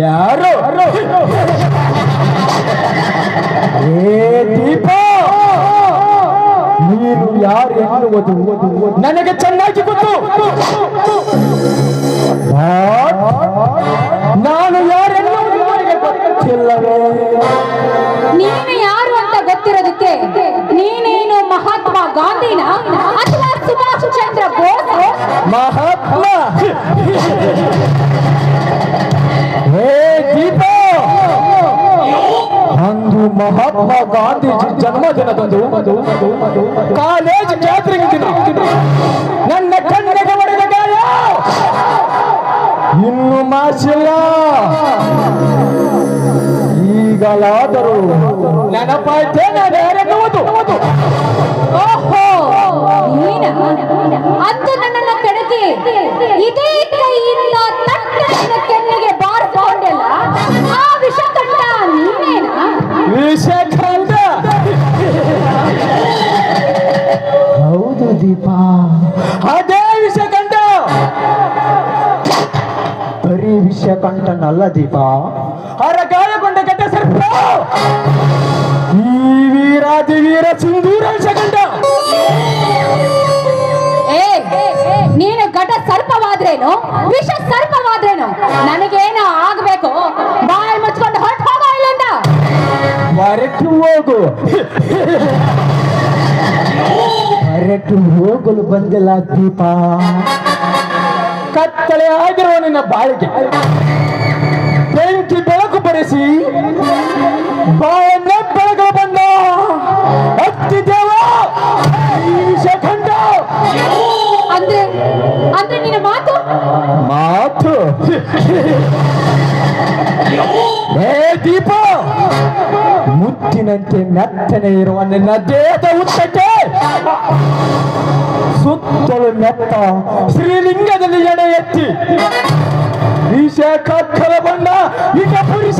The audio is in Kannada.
ಯಾರು ಏ ದೀಪ, ನೀನು ಯಾರು ಎನ್ನುವುದು ನನಗೆ ಚೆನ್ನಾಗಿ ಗೊತ್ತು. ನಾನು ಯಾರೆನ್ನುವುದು ನನಗೆ ಗೊತ್ತಿಲ್ಲವೇ? ನೀನು ಯಾರು ಅಂತ ಗೊತ್ತಿರೋದಕ್ಕೆ ನೀನೇನು ಮಹಾತ್ಮ ಗಾಂಧಿನ ಅಥವಾ ಸುಭಾಷ್ ಚಂದ್ರ ಬೋಸ್? ಮಹಾತ್ಮ ಹೇ ದೀಪ, ಅಂದು ಮಹಾತ್ಮ ಗಾಂಧೀಜಿ ಜನ್ಮದಿನದಂದು ಕಾಲೇಜ್ ಗ್ಯಾದರಿಂಗ್ ದಿನ ನನ್ನ ಕಣ್ಣಿಗೆ ಹೊಡೆದ ಗಾಯ ಇನ್ನು ಮಾಸಿಲ್ಲ. ಈಗಲಾದರೂ ನೆನಪಾಯ್ತೇ ನಾನು ಯಾರೆನ್ನುವುದು? ಓಹೋ, ನೀನ ಅಂದು ನನ್ನನ್ನ ಕೆಡಕಿ ಇದೇ ಕೈಯಿಂದ ತಟ್ಟನ ಕೆನ್ನೆಗೆ ಬಾರಿಸಿಕೊಂಡೆಲ್ಲ ಆ ವಿಷಕಂಠ ನೀನೇನ? ವಿಷಕಂಠ? ಹೌದು ದೀಪ, ಅದೇ ವಿಷಕಂಠ. ಬರೀ ವಿಷಕಂಠನಲ್ಲ ದೀಪ, ಗಾಯಗೊಂಡ ಕೆಟ್ಟ ಸರ್ಪ ಈ ವೀರಾದಿ ವೀರ ಸಿಂಧೂರ ವಿಷಕಂಠ. ನೀನು ಘಟ ಸರ್ಪವಾದ್ರೇನು ವಿಷ ಸರ್ಪವಾದ್ರೇನು ನನಗೇನು ಆಗ್ಬೇಕು? ಬಾಯಿ ಮುಚ್ಕೊಂಡು ಹೊರಟು ಹೋಗೋ ಇಲ್ಲಿಂದ. ಹೊರಟು ಹೋಗು, ಹೊರಟು ಹೋಗಲು ಬಂದಿಲ್ಲ ದೀಪ. ಕತ್ತಲೆ ಆಗಿರುವ ನಿನ್ನ ಬಾಳಿಗೆ ಬೆಂಕಿ ಬೆಳಕು ಬರೆಸಿ ಬಾಯನ್ನೇ ಬೆಳಗಲು ಬಂದ ಹತ್ತಿದೇವ ಈ ವಿಷಖಂಡ. ಅಂದ್ರೆ ಅಂದ್ರೆ ನಿನ್ನ ಮಾತು ಮಾತು ಹೇ ದೀಪ, ಮುತ್ತಿನಂತೆ ಮೆತ್ತನೆ ಇರುವ ನಿನ್ನ ದೇಹದ ಉತ್ತಕ್ಕೆ ಸುತ್ತಲೂ ಮೆತ್ತ ಶ್ರೀಲಿಂಗದಲ್ಲಿ ಎಡೆ ಎತ್ತಿ ವಿಷ ಕಕ್ಕಲ ಬಂದ ಈಗ ಪುರುಷ